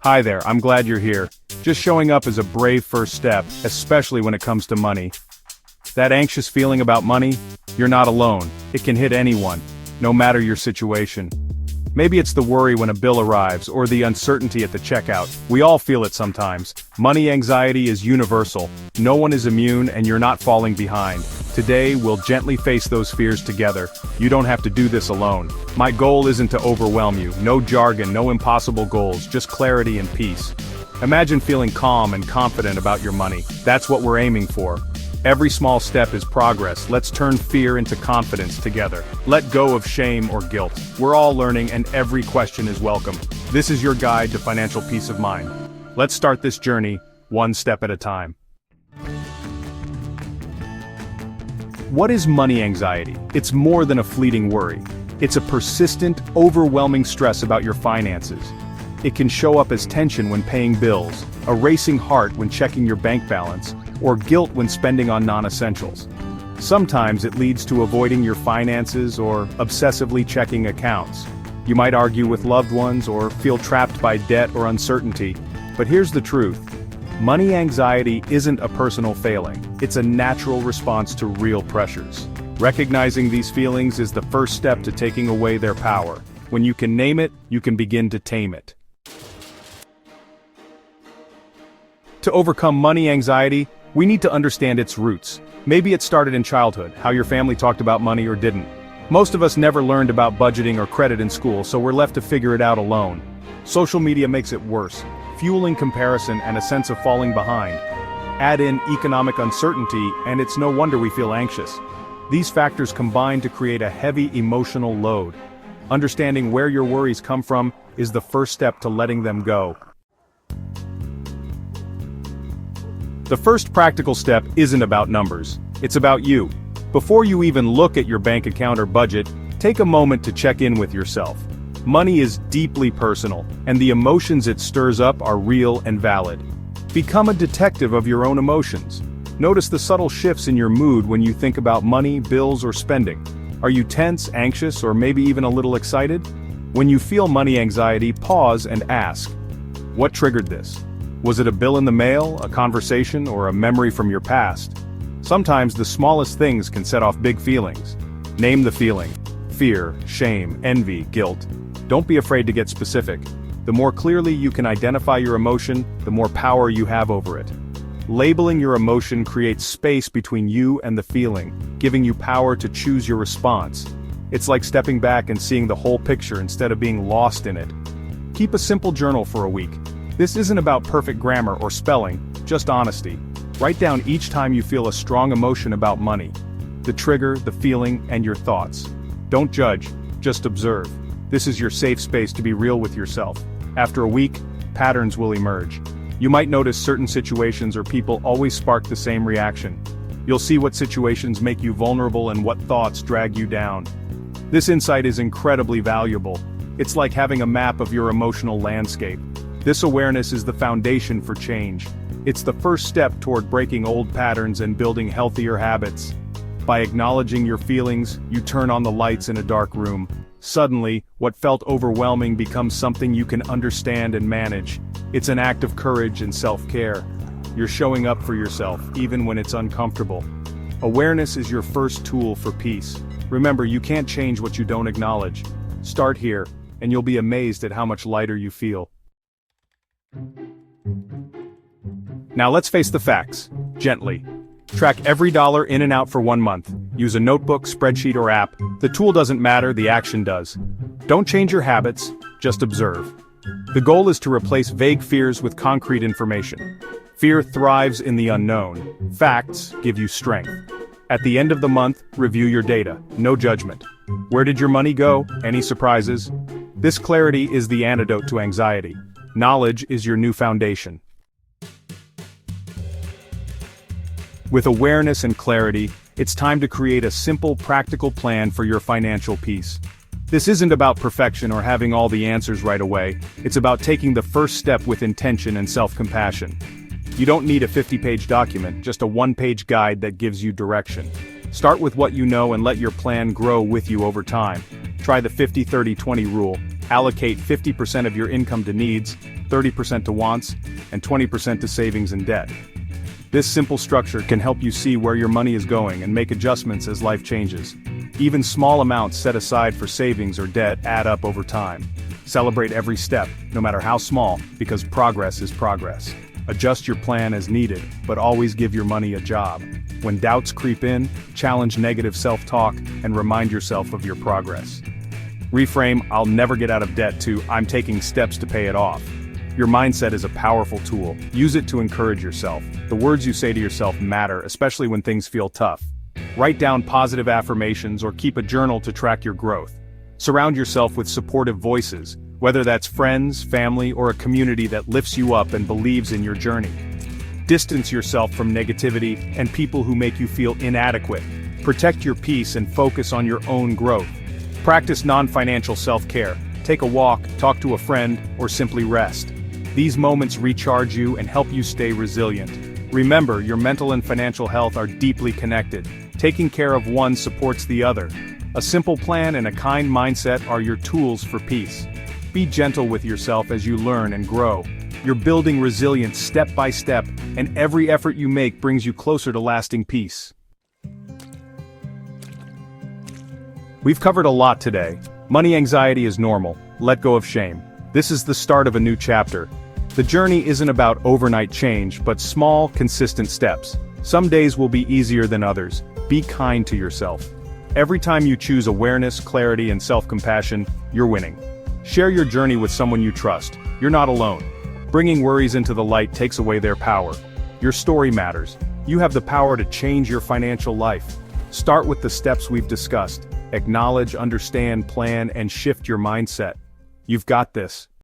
Hi there, I'm glad you're here. Just showing up is a brave first step, especially when it comes to money. That anxious feeling about money? You're not alone. It can hit anyone, no matter your situation. Maybe it's the worry when a bill arrives, or the uncertainty at the checkout. We all feel it sometimes. Money anxiety is universal. No one is immune, and you're not falling behind. Today, we'll gently face those fears together. You don't have to do this alone. My goal isn't to overwhelm you. No jargon, no impossible goals, just clarity and peace. Imagine feeling calm and confident about your money. That's what we're aiming for. Every small step is progress. Let's turn fear into confidence together. Let go of shame or guilt. We're all learning, and every question is welcome. This is your guide to financial peace of mind. Let's start this journey, one step at a time. What is money anxiety? It's more than a fleeting worry. It's a persistent, overwhelming stress about your finances. It can show up as tension when paying bills, a racing heart when checking your bank balance, or guilt when spending on non-essentials. Sometimes it leads to avoiding your finances or obsessively checking accounts. You might argue with loved ones or feel trapped by debt or uncertainty. But here's the truth. Money anxiety isn't a personal failing. It's a natural response to real pressures. Recognizing these feelings is the first step to taking away their power. When you can name it, you can begin to tame it. To overcome money anxiety, we need to understand its roots. Maybe it started in childhood, how your family talked about money or didn't. Most of us never learned about budgeting or credit in school, so we're left to figure it out alone. Social media makes it worse, fueling comparison and a sense of falling behind. Add in economic uncertainty, and it's no wonder we feel anxious. These factors combine to create a heavy emotional load. Understanding where your worries come from is the first step to letting them go. The first practical step isn't about numbers. It's about you. Before you even look at your bank account or budget, take a moment to check in with yourself. Money is deeply personal, and the emotions it stirs up are real and valid. Become a detective of your own emotions. Notice the subtle shifts in your mood when you think about money, bills, or spending. Are you tense, anxious, or maybe even a little excited? When you feel money anxiety, pause and ask, what triggered this? Was it a bill in the mail, a conversation, or a memory from your past? Sometimes the smallest things can set off big feelings. Name the feeling. Fear, shame, envy, guilt. Don't be afraid to get specific. The more clearly you can identify your emotion, the more power you have over it. Labeling your emotion creates space between you and the feeling, giving you power to choose your response. It's like stepping back and seeing the whole picture instead of being lost in it. Keep a simple journal for a week. This isn't about perfect grammar or spelling, just honesty. Write down each time you feel a strong emotion about money. The trigger, the feeling, and your thoughts. Don't judge, just observe. This is your safe space to be real with yourself. After a week, patterns will emerge. You might notice certain situations or people always spark the same reaction. You'll see what situations make you vulnerable and what thoughts drag you down. This insight is incredibly valuable. It's like having a map of your emotional landscape. This awareness is the foundation for change. It's the first step toward breaking old patterns and building healthier habits. By acknowledging your feelings, you turn on the lights in a dark room. Suddenly, what felt overwhelming becomes something you can understand and manage. It's an act of courage and self-care. You're showing up for yourself, even when it's uncomfortable. Awareness is your first tool for peace. Remember, you can't change what you don't acknowledge. Start here, and you'll be amazed at how much lighter you feel. Now let's face the facts, gently. Track every dollar in and out for 1 month. Use a notebook, spreadsheet, or app. The tool doesn't matter, the action does. Don't change your habits, just observe. The goal is to replace vague fears with concrete information. Fear thrives in the unknown. Facts give you strength. At the end of the month, review your data. No judgment. Where did your money go? Any surprises? This clarity is the antidote to anxiety. Knowledge is your new foundation. With awareness and clarity, it's time to create a simple, practical plan for your financial peace. This isn't about perfection or having all the answers right away. It's about taking the first step with intention and self-compassion. You don't need a 50-page document, just a one-page guide that gives you direction. Start with what you know and let your plan grow with you over time. Try the 50-30-20 rule. Allocate 50% of your income to needs, 30% to wants, and 20% to savings and debt. This simple structure can help you see where your money is going and make adjustments as life changes. Even small amounts set aside for savings or debt add up over time. Celebrate every step, no matter how small, because progress is progress. Adjust your plan as needed, but always give your money a job. When doubts creep in, challenge negative self-talk and remind yourself of your progress. Reframe "I'll never get out of debt" to "I'm taking steps to pay it off." Your mindset is a powerful tool. Use it to encourage yourself. The words you say to yourself matter, especially when things feel tough. Write down positive affirmations or keep a journal to track your growth. Surround yourself with supportive voices, whether that's friends, family, or a community that lifts you up and believes in your journey. Distance yourself from negativity and people who make you feel inadequate. Protect your peace and focus on your own growth. Practice non-financial self-care. Take a walk, talk to a friend, or simply rest. These moments recharge you and help you stay resilient. Remember, your mental and financial health are deeply connected. Taking care of one supports the other. A simple plan and a kind mindset are your tools for peace. Be gentle with yourself as you learn and grow. You're building resilience step by step, and every effort you make brings you closer to lasting peace. We've covered a lot today. Money anxiety is normal. Let go of shame. This is the start of a new chapter. The journey isn't about overnight change, but small, consistent steps. Some days will be easier than others. Be kind to yourself. Every time you choose awareness, clarity, and self-compassion, you're winning. Share your journey with someone you trust. You're not alone. Bringing worries into the light takes away their power. Your story matters. You have the power to change your financial life. Start with the steps we've discussed. Acknowledge, understand, plan, and shift your mindset. You've got this.